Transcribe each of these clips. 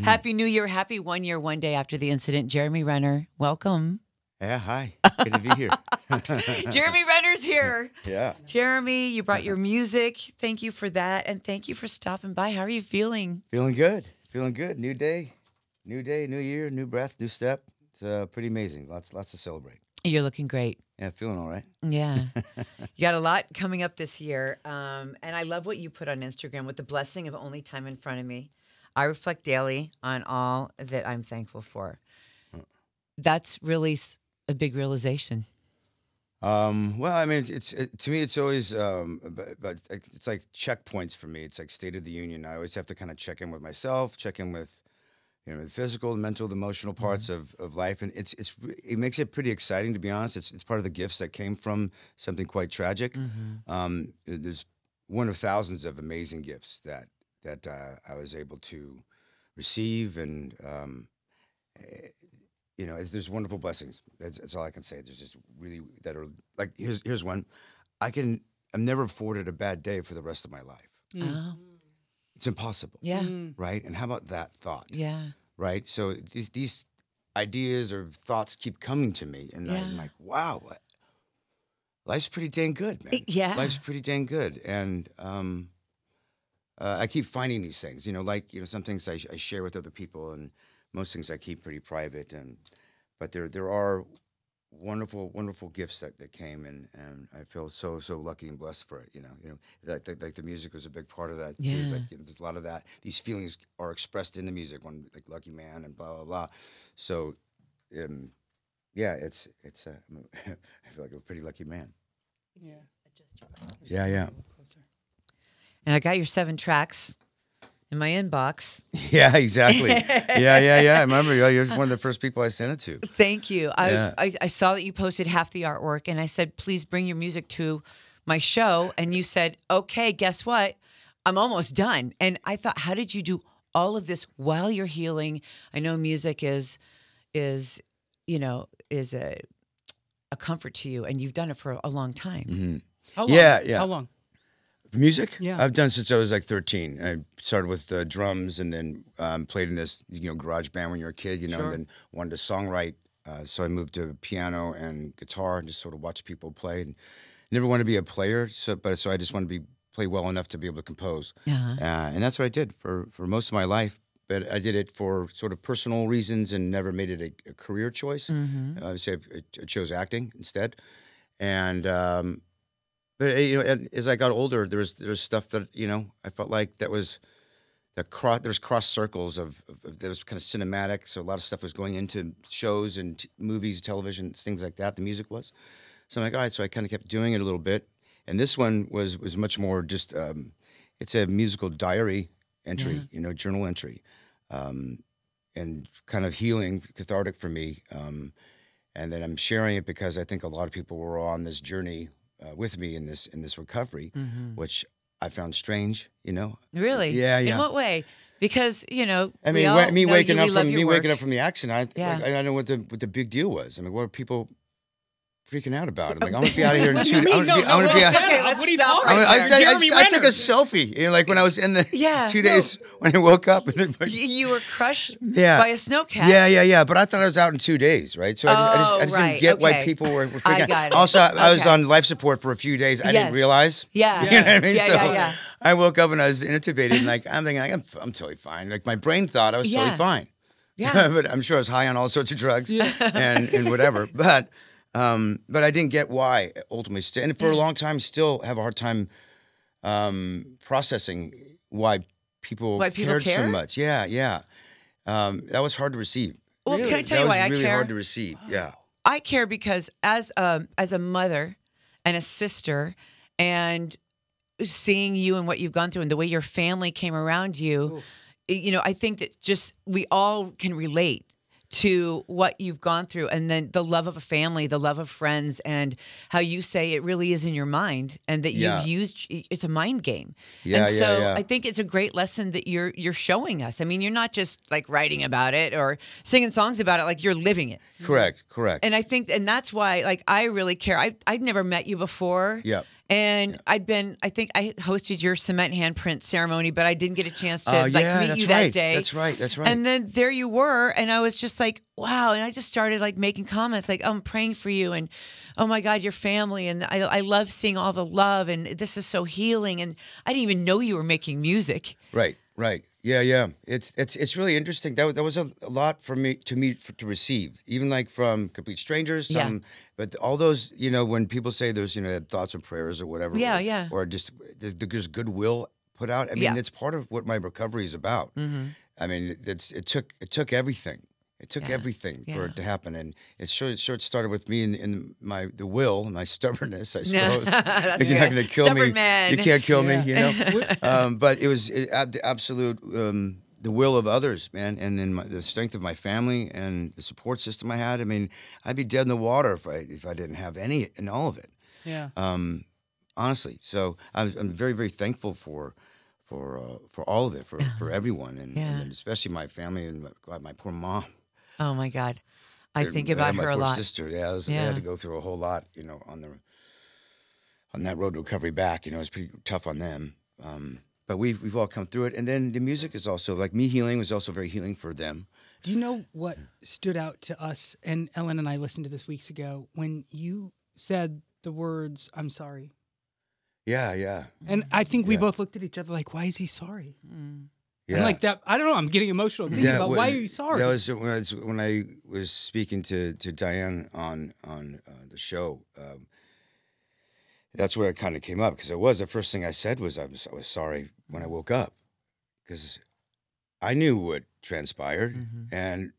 Happy New Year. Happy 1 year, 1 day after the incident. Jeremy Renner, welcome. Yeah, hi. Good to be here. Jeremy Renner's here. Yeah. Jeremy, you brought your music. Thank you for that. And thank you for stopping by. How are you feeling? Feeling good. Feeling good. New day, new year, new breath, new step. It's pretty amazing. Lots to celebrate. You're looking great. Yeah, feeling all right. Yeah. You got a lot coming up this year. And I love what you put on Instagram with the blessing of only time in front of me. I reflect daily on all that I'm thankful for. That's really a big realization. Well, I mean, to me, it's always, but it's like checkpoints for me. It's like State of the Union. I always have to kind of check in with myself, check in with, the physical, the mental, the emotional parts of life, and it makes it pretty exciting, to be honest. It's part of the gifts that came from something quite tragic. There's one of thousands of amazing gifts that I was able to receive, and there's wonderful blessings. That's all I can say. There's just really that are like here's one. I'm never afforded a bad day for the rest of my life. Oh. It's impossible. Yeah. Right? And how about that thought? Yeah. Right? So these ideas or thoughts keep coming to me, and I'm like, wow, life's pretty dang good, man. Yeah. Life's pretty dang good, and I keep finding these things. Some things I share with other people, and most things I keep pretty private, but there are wonderful gifts that came, and I feel so lucky and blessed for it. Like the music was a big part of that too. Yeah. It's like there's a lot of that. These feelings are expressed in the music, one like Lucky Man and blah blah blah. So, it's I feel like a pretty lucky man. Yeah. Yeah. And I got your 7 tracks in my inbox. Yeah, exactly. Yeah. I remember you're one of the first people I sent it to. Thank you. Yeah. I saw that you posted half the artwork, and I said, please bring your music to my show. And you said, okay, guess what? I'm almost done. And I thought, how did you do all of this while you're healing? I know music is a comfort to you, and you've done it for a long time. Mm-hmm. How long? Yeah. How long? Music? Yeah. I've done since I was like 13. I started with drums, and then played in this garage band when you're a kid, Sure. and then wanted to songwrite. So I moved to piano and guitar and just sort of watch people play. And never wanted to be a player, so I just wanted to play well enough to be able to compose. Uh-huh. And that's what I did for most of my life. But I did it for sort of personal reasons and never made it a career choice. Mm-hmm. Obviously, I chose acting instead. And but as I got older, there's stuff that I felt like there's cross circles of that was kind of cinematic. So a lot of stuff was going into shows and movies, television, things like that. The music was. So I'm like, all right. So I kind of kept doing it a little bit. And this one was much more just it's a musical diary entry, journal entry, and kind of healing, cathartic for me. And then I'm sharing it because I think a lot of people were on this journey with me in this recovery, which I found strange. Really? Yeah. In what way? Because I mean, waking up from the accident, I don't know what the big deal was. I mean, what were people freaking out about? I'm like, I'm gonna be out of here in 2 days. Okay, let's what are you stop talking right about? there. I took a selfie, like when I was in the 2 days when I woke up. And then, You were crushed Yeah. by a snowcat. Yeah. But I thought I was out in 2 days, right? So I just right, didn't get why okay. people were freaking I out. got it. Also, I was Okay. on life support for a few days. I didn't Yes. realize. Yeah. You know what I mean? Yeah, So yeah. I woke up and I was intubated, and I'm thinking, I'm totally fine. Like my brain thought I was totally fine. Yeah. But I'm sure I was high on all sorts of drugs and whatever. But I didn't get why ultimately, and for a long time, still have a hard time processing why people cared so care? much. Yeah. That was hard to receive. Well, can I tell you why I That was really care? hard to receive. Yeah. I care because as a mother and a sister, and seeing you and what you've gone through and the way your family came around you, I think that just we all can relate to what you've gone through, and then the love of a family, the love of friends, and how you say it really is in your mind, and that you've used it's a mind game. Yeah, and so yeah. I think it's a great lesson that you're showing us. I mean, you're not just like writing about it or singing songs about it, like you're living it. Correct. And I think, and that's why, like, I really care. I'd never met you before. Yeah. And I think I hosted your cement handprint ceremony, but I didn't get a chance to meet you that day. That's right. And then there you were, and I was just like, wow. And I just started like making comments like, oh, I'm praying for you, and oh my God, your family, and I love seeing all the love, and this is so healing. And I didn't even know you were making music. Right. Yeah. It's really interesting. That was a lot for me to receive, even like from complete strangers. But all those, when people say there's, thoughts and prayers or whatever. Or just there's goodwill put out. I mean, it's part of what my recovery is about. Mm-hmm. I mean, it took everything. It took everything for it to happen, and it started with me in the will, my stubbornness, I suppose. You're not going to kill Stubborn me. man. You can't kill me, But it was the absolute the will of others, man, and then the strength of my family and the support system I had. I mean, I'd be dead in the water if I didn't have any and all of it. Yeah. Honestly, so I'm very, very thankful for all of it, for everyone, and especially my family and my poor mom. Oh my God, I think about her a lot. My poor sister, I had to go through a whole lot, on that road to recovery back. It was pretty tough on them. But we've all come through it, and then the music is also like me healing was also very healing for them. Do you know what stood out to us? And Ellen and I listened to this weeks ago when you said the words, "I'm sorry." Yeah. And I think we both looked at each other like, "Why is he sorry?" Yeah. And like that, I don't know. I'm getting emotional thinking about why are you sorry? That was when I was speaking to Diane on the show. That's where it kind of came up, because the first thing I said was I was sorry when I woke up, because I knew what transpired, and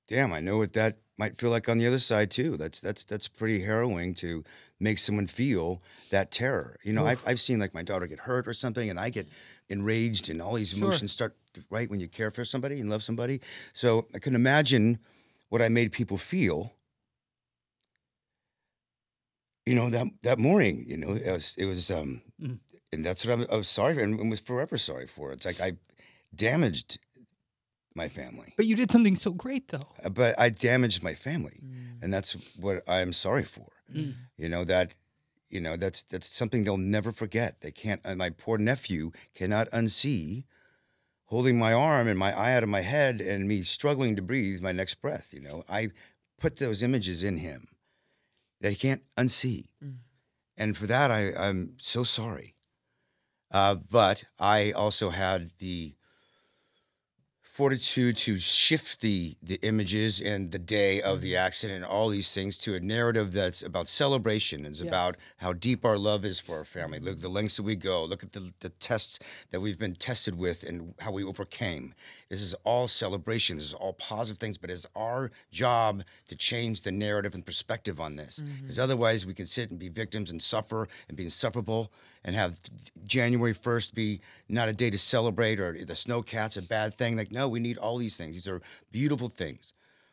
damn, I know what that might feel like on the other side too. That's pretty harrowing to make someone feel that terror. I've seen like my daughter get hurt or something, and I get enraged, and all these emotions start right when you care for somebody and love somebody. So I can imagine what I made people feel. That morning, it was, and that's what I was sorry for, and was forever sorry for. It's like I damaged my family. But you did something so great, though. But I damaged my family, and that's what I am sorry for. That's something they'll never forget. They can't. My poor nephew cannot unsee holding my arm and my eye out of my head and me struggling to breathe my next breath. I put those images in him that he can't unsee, and for that I'm so sorry. But I also had the fortitude to shift the images and the day of the accident and all these things to a narrative that's about celebration. It's about how deep our love is for our family. Look at the lengths that we go. Look at the tests that we've been tested with and how we overcame. This is all celebration. This is all positive things, but it's our job to change the narrative and perspective on this. Because otherwise we can sit and be victims and suffer and be insufferable and have January 1st be not a day to celebrate, or the snowcat's a bad thing. Like, no, we need all these things. These are beautiful things.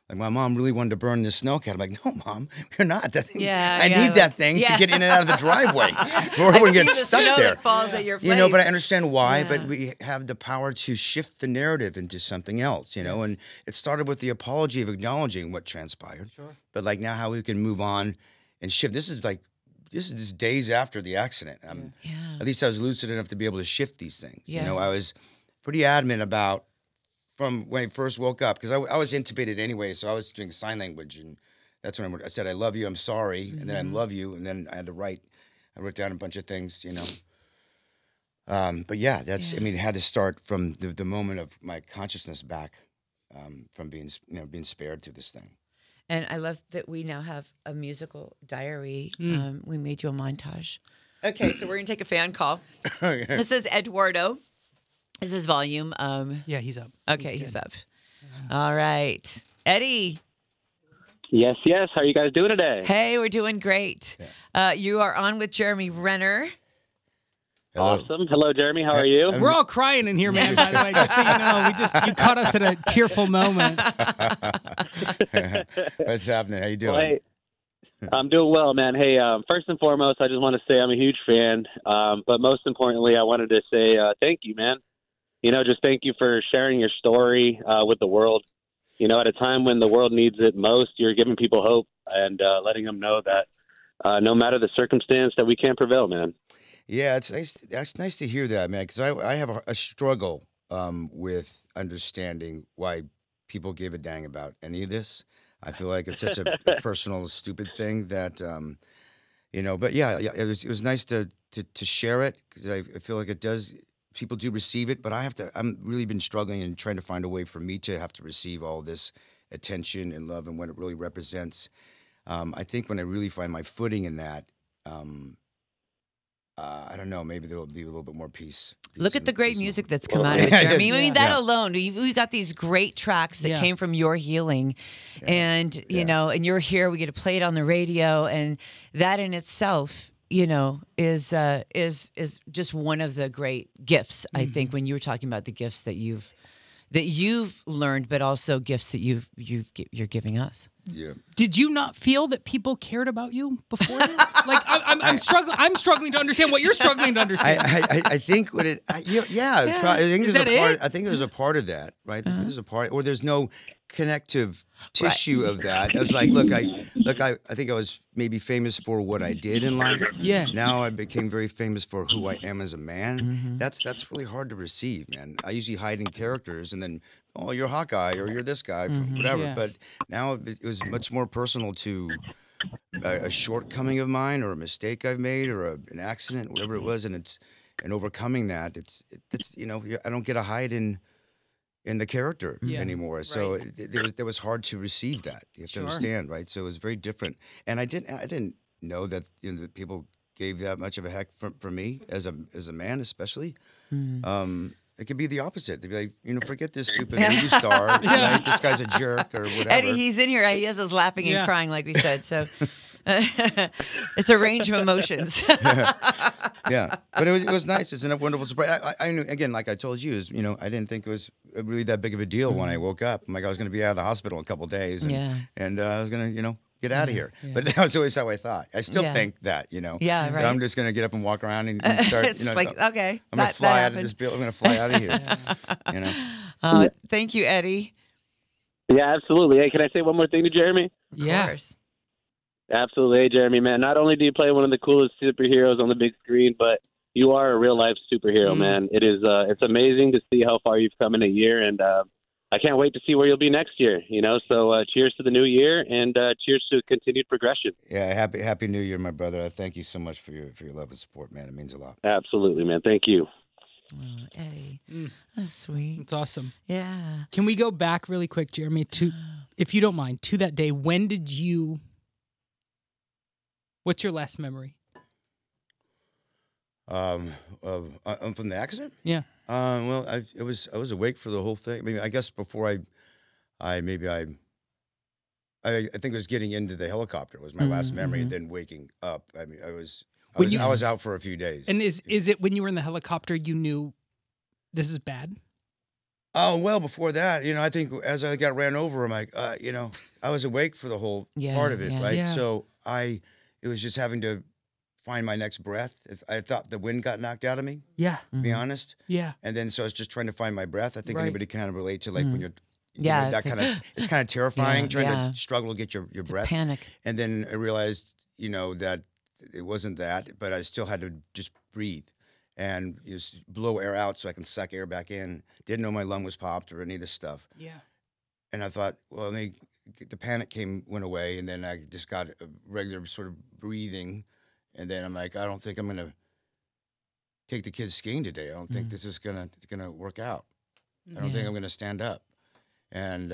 Like, my mom really wanted to burn this snowcat. I'm like, no, Mom, you're not. That thing, I need that thing to get in and out of the driveway. Or we get stuck there. That falls at your place. But I understand why. Yeah. But we have the power to shift the narrative into something else, And it started with the apology of acknowledging what transpired. Sure. But like now how we can move on and shift. This is just days after the accident. At least I was lucid enough to be able to shift these things. Yes. I was pretty adamant about from when I first woke up, because I was intubated anyway, so I was doing sign language, and that's when I said, I love you, I'm sorry, and then I love you, and then I had to I wrote down a bunch of things, But yeah, it had to start from the moment of my consciousness back, from being spared through this thing. And I love that we now have a musical diary. We made you a montage. Okay, so we're going to take a fan call. This is Eduardo. This is volume. Yeah, he's up. Okay, he's up. All right. Eddie. Yes. How are you guys doing today? Hey, we're doing great. You are on with Jeremy Renner. Hello. Awesome. Hello, Jeremy. How are you? We're all crying in here, man, by the way. Just so you know, you caught us at a tearful moment. What's happening? How you doing? Well, hey, I'm doing well, man. Hey, first and foremost, I just want to say I'm a huge fan. But most importantly, I wanted to say thank you, man. Just thank you for sharing your story with the world. At a time when the world needs it most, you're giving people hope and letting them know that no matter the circumstance, that we can't prevail, man. Yeah, it's nice. That's nice to hear that, man. Because I have a struggle with understanding why people give a dang about any of this. I feel like it's such a personal, stupid thing that But yeah, it was nice to share it because I feel like it does. People do receive it, but I'm really been struggling and trying to find a way for me to have to receive all this attention and love and what it really represents. I think when I really find my footing in that. I don't know. Maybe there will be a little bit more peace. Look at the great peace music movement. that's come out of it, Jeremy. I mean, that Yeah. alone, we got these great tracks that came from your healing, and and you're here. We get to play it on the radio, and that in itself, is just one of the great gifts. I think when you were talking about the gifts that you've learned, but also gifts that you're giving us. Yeah. Did you not feel that people cared about you before this? Like I'm struggling. I'm struggling to understand what you're struggling to understand. I think what it. I think Is that there's a part. it? I think there's a part of that, right? I think there's a part, or there's no connective tissue of that. I was like, I think I was maybe famous for what I did in life. Yeah. Now I became very famous for who I am as a man. That's really hard to receive, man. I usually hide in characters, and then you're Hawkeye or you're this guy, whatever. Yeah. But now it was much more personal to a shortcoming of mine or a mistake I've made or an accident, whatever it was, and overcoming that. It's I don't get to hide in the character anymore. So it was hard to receive that. You have to understand, right? So it was very different, and I didn't know that that people gave that much of a heck for me as a man, especially. It could be the opposite. They'd be like, forget this stupid movie star. Right? This guy's a jerk or whatever. Eddie, he's in here. He has us laughing and crying, like we said. So it's a range of emotions. Yeah, but it was nice. It's a wonderful surprise. I knew, again, like I told you, I didn't think it was really that big of a deal when I woke up. I'm like, I was going to be out of the hospital in a couple of days, and I was going to, get out of here. Yeah. But that was always how I thought. I still think that, Yeah, right. But I'm just going to get up and walk around and start. It's like, okay, I'm going to fly out of this building. I'm going to fly out of here. Thank you, Eddie. Yeah, absolutely. Hey, can I say one more thing to Jeremy? Of course. Absolutely. Hey, Jeremy, man, not only do you play one of the coolest superheroes on the big screen, but you are a real-life superhero, man. It is. It's amazing to see how far you've come in a year, and I can't wait to see where you'll be next year, So cheers to the new year, and cheers to continued progression. Yeah, happy New Year, my brother. I thank you so much for your love and support, man. It means a lot. Absolutely, man. Thank you. Oh, Eddie. That's sweet. It's awesome. Yeah. Can we go back really quick, Jeremy, to, if you don't mind, to that day? When did you... What's your last memory? From the accident? Yeah. Well, I was awake for the whole thing. I mean, I guess before I think it was getting into the helicopter was my last memory, and then waking up. I mean, I was out for a few days. And is it when you were in the helicopter you knew this is bad? Oh, well, before that, I think as I got ran over, I'm like, I was awake for the whole part of it, right? Yeah. So it was just having to find my next breath. If I thought the wind got knocked out of me, Yeah. to be honest. Yeah. And then so I was just trying to find my breath. I think Right. anybody can kind of relate to like when you're Yeah, that it's kind like, of it's kind of terrifying trying yeah. to struggle to get your breath. Panic. And then I realized, that it wasn't that, but I still had to just breathe and just blow air out so I can suck air back in. Didn't know my lung was popped or any of this stuff. Yeah. And I thought, well, the panic went away, and then I just got a regular sort of breathing. And then I'm like, I don't think I'm going to take the kids skiing today. I don't think this is gonna work out. I don't think I'm going to stand up. And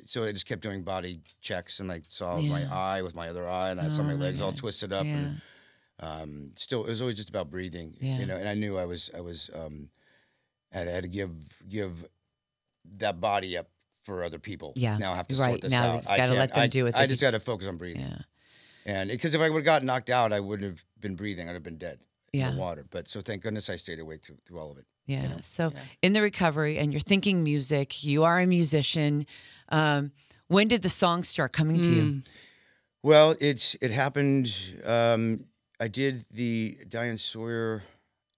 so I just kept doing body checks and saw my eye with my other eye, and I saw my legs all twisted up. And still, it was always just about breathing, And I knew I had to give that body up for other people. Yeah. Now I have to Right. sort this Now out. you gotta let them do it. I just got to focus on breathing. Yeah. And because if I would have gotten knocked out, I wouldn't have been breathing. I'd have been dead in Yeah. the water. But so thank goodness I stayed awake through all of it. Yeah. So in the recovery, and you're thinking music, you are a musician. When did the songs start coming to you? Well, it happened. I did the Diane Sawyer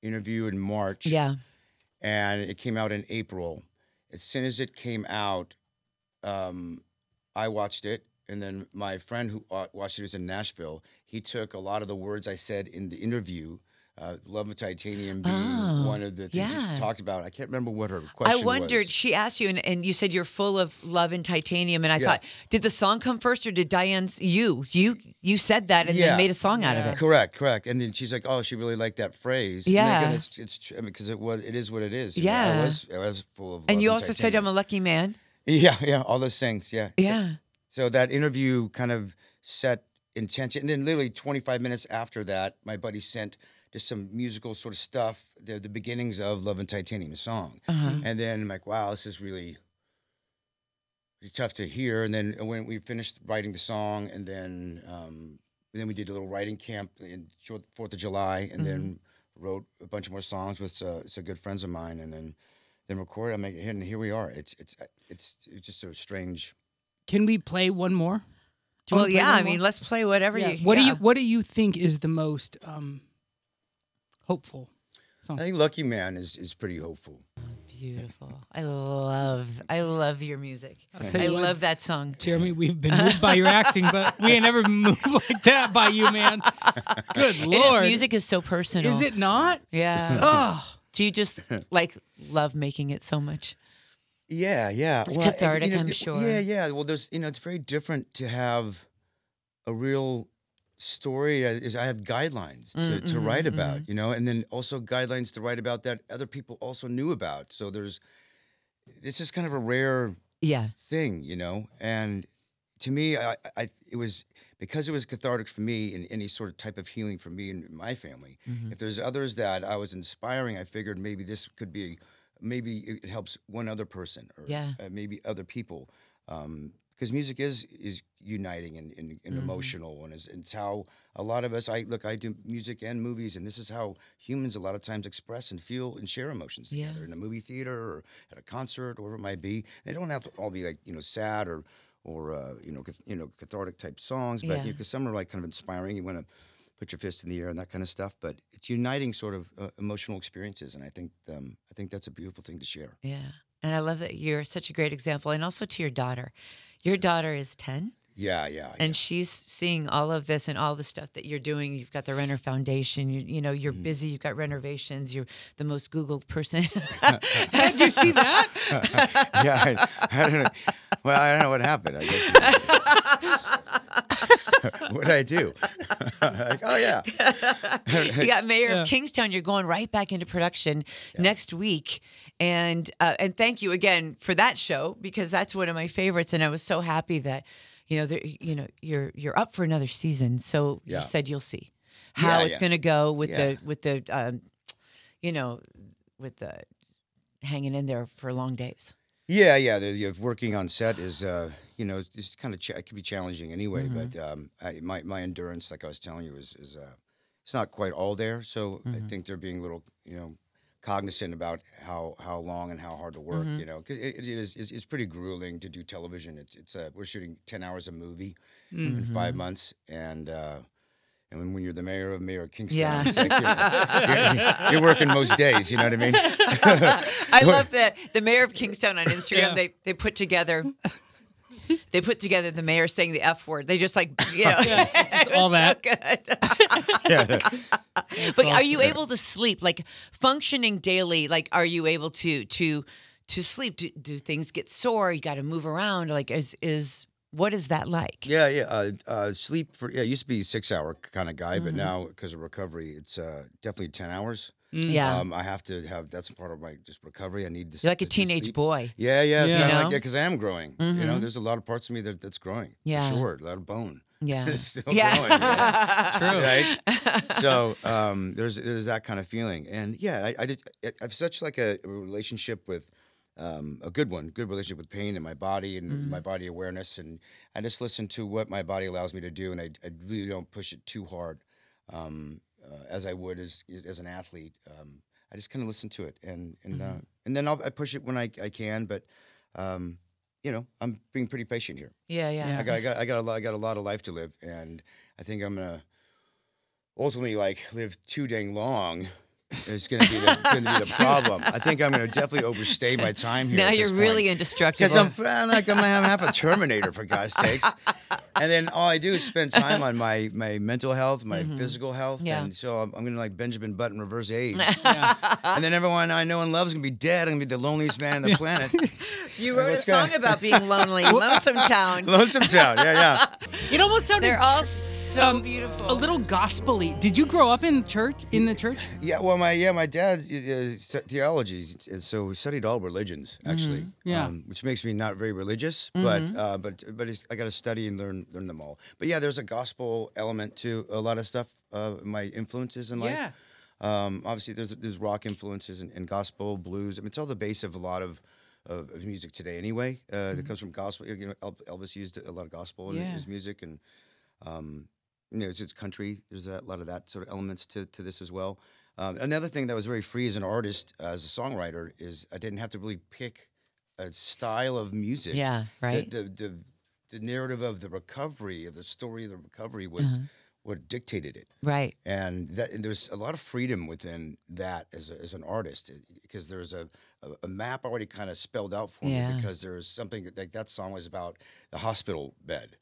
interview in March. Yeah. And it came out in April. As soon as it came out, I watched it, and then my friend who watched it was in Nashville. He took a lot of the words I said in the interview. Love of Titanium being one of the things she talked about. I can't remember what her question I wondered, was. she asked you, and you said you're full of love and titanium, and I thought, did the song come first, or did Diane's you said that and then made a song out of it? Correct. And then she's like, oh, she really liked that phrase. Yeah. And again, it's I mean, because it is what it is. You Yeah. know, I was full of love And you also said titanium. I'm a lucky man. Yeah, all those things, yeah. Yeah. So that interview kind of set intention. And then literally 25 minutes after that, my buddy sent just some musical sort of stuff, the beginnings of Love and Titanium, the song. And then I'm like, wow, this is really tough to hear. And then when we finished writing the song, and then we did a little writing camp in 4th of July, and then wrote a bunch more songs with some good friends of mine, and then recorded. I'm like, and here we are. It's just a strange. Can we play one more? Do you Well, wanna play yeah, one I more? mean, let's play whatever you. What do you think is the most hopeful song? I think Lucky Man is pretty hopeful. Beautiful. I love your music. tell I you what, love that song. Jeremy, we've been moved by your acting, but we ain't never moved like that by you, man. Good And Lord. his music is so personal. Is it not? Yeah. Oh, Do you just love making it so much? Yeah. It's cathartic, I'm sure. Yeah. Well, there's it's very different to have a real story. I have guidelines to write about, and then also guidelines to write about that other people also knew about. So it's just kind of a rare thing, And to me, it was because it was cathartic for me and any sort of type of healing for me and my family. If there's others that I was inspiring, I figured maybe this could be, maybe it helps one other person or maybe other people. Because music is uniting and emotional, and it's how a lot of us. I do music and movies, and this is how humans a lot of times express and feel and share emotions together in a movie theater or at a concert, or whatever it might be. They don't have to all be like sad or cathartic type songs, but because some are like kind of inspiring. You want to put your fist in the air and that kind of stuff, but it's uniting sort of emotional experiences, and I think that's a beautiful thing to share. Yeah, and I love that you're such a great example, and also to your daughter. Your daughter is 10. Yeah. And she's seeing all of this and all the stuff that you're doing. You've got the Renner Foundation. You're busy. You've got renovations. You're the most Googled person. did you see that? Yeah, I don't know. Well, I don't know what happened. I guess. What'd I do? Like, oh yeah. You got Mayor of Kingstown. You're going right back into production next week, and thank you again for that show, because that's one of my favorites, and I was so happy that you're up for another season. So you said you'll see how it's going to go with the hanging in there for long days. Yeah. Working on set is, it's kind of it can be challenging anyway. But my endurance, like I was telling you, is it's not quite all there. So I think they're being a little, cognizant about how long and how hard to work. Because it's pretty grueling to do television. We're shooting 10 hours a movie in 5 months, and when you're the mayor of Kingstown, it's like you're working most days. You know what I mean? I love that the mayor of Kingstown on Instagram. They put together the mayor saying the F word. They just it's all that. So good. But are you able to sleep, like functioning daily? Like, are you able to sleep? Do things get sore? You got to move around. Like, what is that like? Yeah. Sleep I used to be a 6-hour kind of guy, but now because of recovery, it's definitely 10 hours. Yeah. I have to have, that's part of my just recovery. I need to. You're like a teenage sleep. boy. Yeah. It's kind of know? like, because I am growing. There's a lot of parts of me that's growing. Yeah. For sure. A lot of bone. Yeah. It's still growing. Yeah. It's true. Right? So there's that kind of feeling. And I have such like a relationship with a good relationship with pain in my body and my body awareness. And I just listen to what my body allows me to do, and I really don't push it too hard as I would as an athlete. I just kind of listen to it, and then I push it when I can. But I'm being pretty patient here. Yeah. I got a lot of life to live, and I think I'm gonna ultimately live too dang long is going to be the problem. I think I'm going to definitely overstay my time here. Now at you're this really point. indestructible. Because I'm half a Terminator, for God's sakes. And then all I do is spend time on my mental health, my physical health. Yeah. And so I'm going to like Benjamin Button reverse age. And then everyone I know and love is going to be dead. I'm going to be the loneliest man on the planet. You wrote a song about being lonely, Lonesome Town. Lonesome Town, yeah. It almost sounded They're all so beautiful. a little gospel-y. Did you grow up in church? In the church? Yeah, well, my dad theology, so we studied all religions actually. Yeah. Which makes me not very religious, but I got to study and learn them all. But yeah, there's a gospel element to a lot of stuff. My influences in life. Yeah. Obviously, there's rock influences and gospel, blues. I mean, it's all the base of a lot of music today anyway. That comes from gospel. You know, Elvis used a lot of gospel in his music, and you know, it's country. There's a lot of that sort of elements to this as well. Another thing that was very free as an artist, as a songwriter, is I didn't have to really pick a style of music. Yeah, right. The narrative of the recovery, of the story of the recovery was what dictated it. Right. And there's a lot of freedom within that as an artist, because there's a map already kind of spelled out for me, because there's something like that song was about the hospital bed.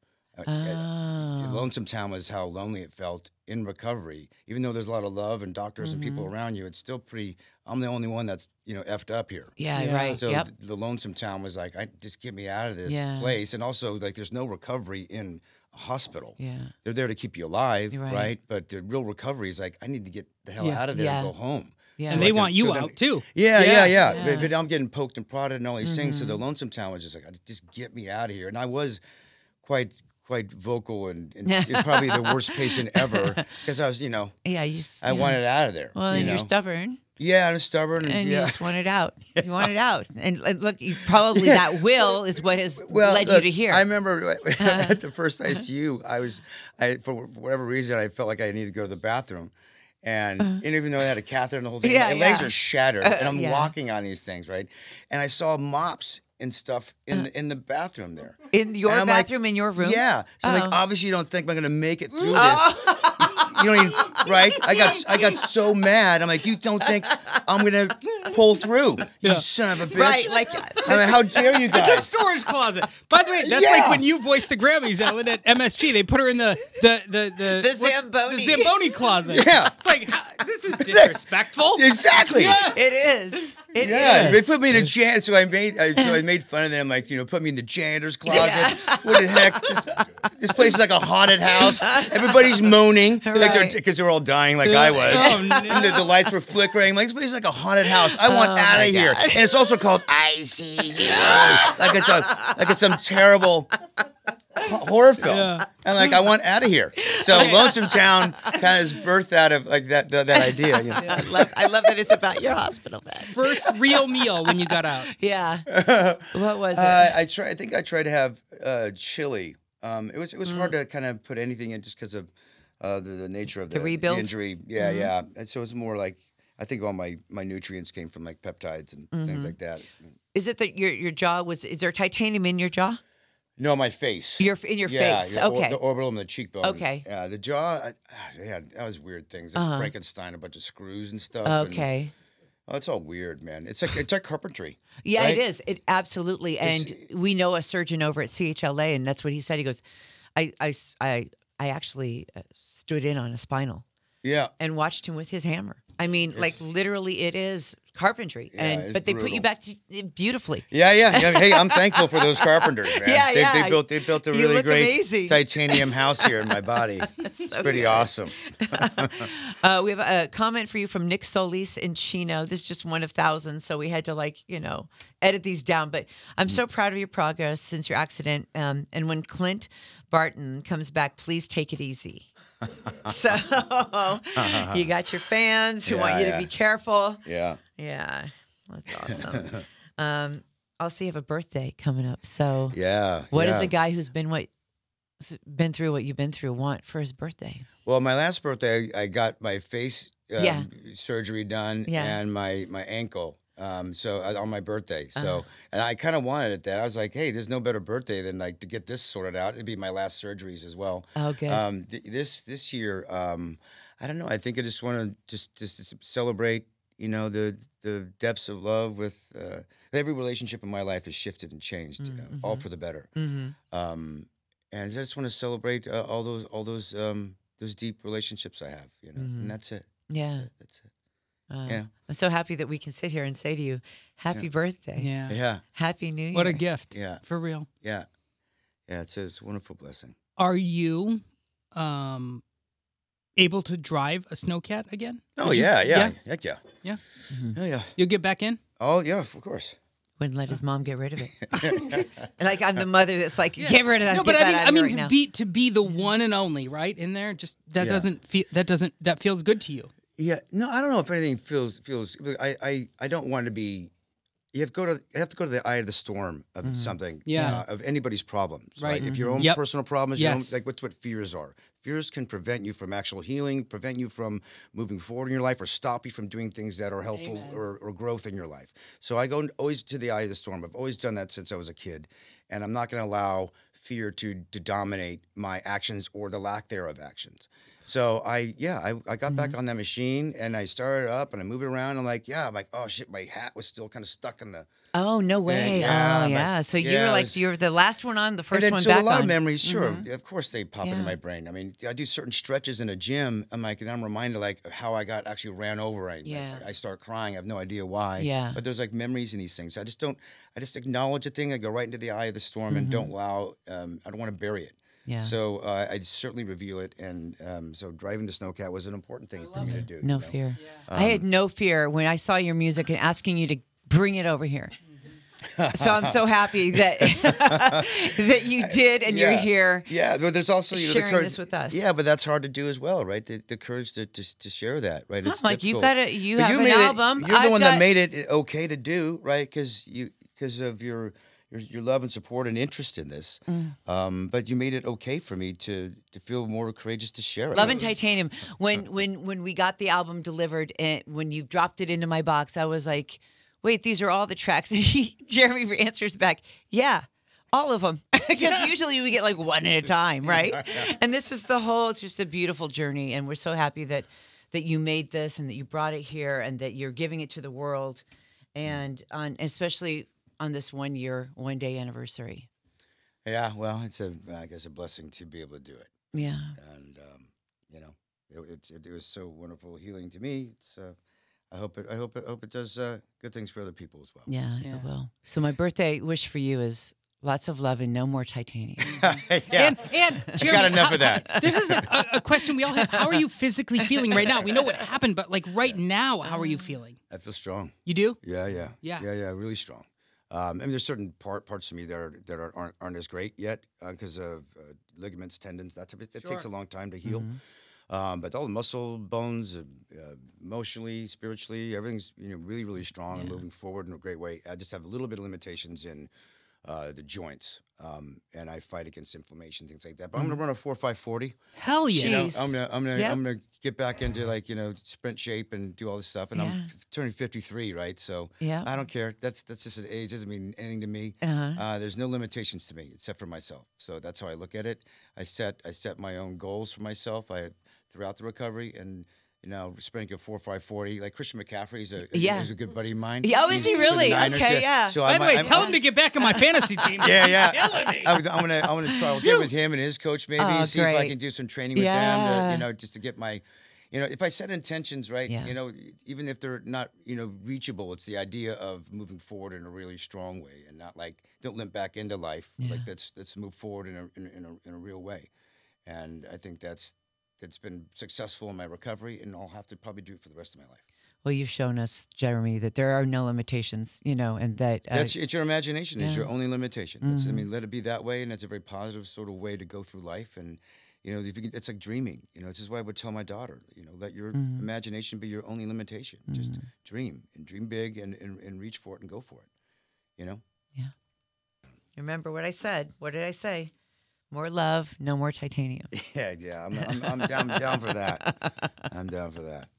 Lonesome Town was how lonely it felt in recovery. Even though there's a lot of love and doctors and people around you, it's still pretty, I'm the only one that's, effed up here. Yeah, right. So Yep. the Lonesome Town was like, just get me out of this place. And also, like, there's no recovery in a hospital. Yeah. They're there to keep you alive, Right. right? But the real recovery is like, I need to get the hell out of there and go home. Yeah. And So they I want you then- out too. Yeah. But I'm getting poked and prodded and all these things. So the Lonesome Town was just like, just get me out of here. And I was quite vocal and probably the worst patient ever, because I was, I wanted out of there. Well, you're stubborn. Yeah, I'm stubborn. And you just want it out. You want it out. And look, you probably that will is what has led you to here. I remember at the first ICU, for whatever reason, I felt like I needed to go to the bathroom. And even though I had a catheter and the whole thing, my legs are shattered. And I'm walking on these things, right? And I saw mops and stuff in the bathroom there. In your bathroom, in your room? Yeah. So like, obviously you don't think I'm going to make it through this. You don't even, right? I got so mad. I'm like, you don't think I'm going to pull through, you son of a bitch. Right, like, I mean, how dare you guys? It's a storage closet. By the way, that's like when you voiced the Grammys, Ellen, at MSG. They put her in the Zamboni closet. Yeah. It's like, this is disrespectful. Exactly. Yeah. It is. It Yeah, is. they put me in a janitor. So I made fun of them, like, put me in the janitor's closet. What the heck? This place is like a haunted house. Everybody's moaning, Right. because they're all dying like I was. Oh, no. And the lights were flickering. Like, this place is like a haunted house. I want out of here. And it's also called ICU. Like it's some terrible horror film. Yeah. And like, I want out of here. So Lonesome Town kind of is birthed out of like that idea. I love that it's about your hospital bed. First real meal when you got out. Yeah. What was it? I think I tried to have chili. It was hard to kind of put anything in just because of the nature of the rebuild? injury. Yeah. And so it's more like, I think all my nutrients came from like peptides and things like that. Is it that your jaw is there titanium in your jaw? No, my face. In your face. Okay. The orbital and the cheekbone. Okay. Yeah, the jaw. That was weird things. Like Frankenstein, a bunch of screws and stuff. Okay. It's all weird, man. It's like carpentry. Yeah, right? it is. It absolutely. And we know a surgeon over at CHLA, and that's what he said. He goes, I actually stood in on a spinal. Yeah. And watched him with his hammer. I mean, like literally, it is carpentry, it's but they put you brutal. back to beautifully. Yeah. Hey, I'm thankful for those carpenters, man. Yeah, They built a You really look great amazing. titanium house here in my body. It's pretty awesome. We have a comment for you from Nick Solis in Chino. This is just one of thousands, so we had to edit these down. But I'm so proud of your progress since your accident. And when Clint Barton comes back, please take it easy. So you got your fans who want you to be careful. Yeah. Yeah, that's awesome. Also, you have a birthday coming up. So Yeah. what does a guy who's been through what you've been through want for his birthday? Well, my last birthday, I got my face surgery done and my ankle. So on my birthday. So and I kind of wanted it that. I was like, hey, there's no better birthday than like to get this sorted out. It'd be my last surgeries as well. Oh, good. This year, I don't know. I think I just want to just celebrate, the depths of love with every relationship in my life has shifted and changed, all for the better. Mm-hmm. And I just want to celebrate those deep relationships I have, and that's it. Yeah. That's it. Yeah. I'm so happy that we can sit here and say to you, happy birthday. Yeah. Yeah. Happy New Year. What a gift. Yeah. For real. Yeah. Yeah. It's a wonderful blessing. Are you able to drive a snowcat again? Oh, Did you- yeah. Heck yeah. Yeah. Oh, yeah. You'll get back in? Oh, yeah, of course. Wouldn't let his mom get rid of it. Like I'm the mother that's like, get rid of that. No, get but that out of here right to now. be the one and only, right? In there, just that Yeah. that feels good to you. Yeah. No, I don't know if anything feels. I don't want to be. You have to go to the eye of the storm of something. Yeah. Of anybody's problems. Right. If your own Yep. personal problems. Yes. What's what fears are. Fears can prevent you from actual healing, prevent you from moving forward in your life, or stop you from doing things that are helpful or growth in your life. So I go always to the eye of the storm. I've always done that since I was a kid, and I'm not going to allow fear to dominate my actions or the lack thereof actions. So I got back on that machine and I started up and I moved it around. I'm like, oh shit, my hat was still kind of stuck in the. Oh, no way. Yeah, oh, yeah. So you're like, you're the last one on, the first one so back a lot on. of memories, sure. Of course they pop into Yeah. my brain. I mean, I do certain stretches in a gym. I'm reminded like of how I got actually ran over. I start crying. I have no idea why. Yeah. But there's like memories in these things. I just acknowledge a thing. I go right into the eye of the storm and don't allow, I don't want to bury it. Yeah. So I certainly review it. And so driving the snowcat was an important thing for me to do. No fear. I had no fear when I saw your music and asking you to bring it over here. So I'm so happy that that you did and you're here. Yeah, but there's also sharing the courage this with us. Yeah, but that's hard to do as well, right? The courage to share that, right? I'm It's like, you've difficult. got you But have an made it- album. You're the I've one got- that made it okay to do, right? Because of your love and support and interest in this. But you made it okay for me to feel more courageous to share it. Love and Titanium. When we got the album delivered and when you dropped it into my box, I was like, wait, these are all the tracks. And Jeremy answers back, yeah, all of them. Because usually we get like one at a time, right? And this is it's just a beautiful journey. And we're so happy that you made this and that you brought it here and that you're giving it to the world. And especially on this 1 day anniversary. Yeah, well, it's I guess a blessing to be able to do it. Yeah. And it was so wonderful healing to me. It's I hope it does good things for other people as well. Yeah, it will. So my birthday wish for you is lots of love and no more titanium. Yeah. And I Jeremy, got enough of that. This is a question we all have. How are you physically feeling right now? We know what happened, but like right now, how are you feeling? I feel strong. You do? Yeah, Yeah. really strong. I mean, there's certain parts of me that aren't as great yet because of ligaments, tendons, that type of. It takes a long time to heal. But all the muscle, bones, emotionally, spiritually, everything's really, really strong and moving forward in a great way. I just have a little bit of limitations in the joints, and I fight against inflammation, things like that. But I'm gonna run a 4.5/40. Hell yeah. Jeez. I'm Yep. gonna get back into sprint shape and do all this stuff. And I'm turning 53, right? So Yeah. I don't care. That's just an age. Doesn't mean anything to me. There's no limitations to me except for myself. So that's how I look at it. I set my own goals for myself. Throughout the recovery and. Sprinting a 4.5/40, like Christian McCaffrey, he's a good buddy of mine. Yeah, oh, is he He's really? for the Niners, Okay, yeah. So By the way, tell him to get back on my fantasy team. Yeah. I'm gonna try. I'll get with him and his coach maybe, see if I great. can do some training with Yeah. them. Just to get my, if I set intentions right, Yeah. even if they're not reachable, it's the idea of moving forward in a really strong way and not like don't limp back into life. Yeah. Like let's move forward in a real way, and I think that's been successful in my recovery, and I'll have to probably do it for the rest of my life. Well, you've shown us, Jeremy, that there are no limitations, and that It's your imagination is yeah. your only limitation. Let it be that way, and it's a very positive sort of way to go through life. And if it's like dreaming. This is what I would tell my daughter. Let your imagination be your only limitation. Just dream big and reach for it and go for it. Yeah. Remember what I said? What did I say? More love, no more titanium. Yeah. I'm down for that. I'm down for that.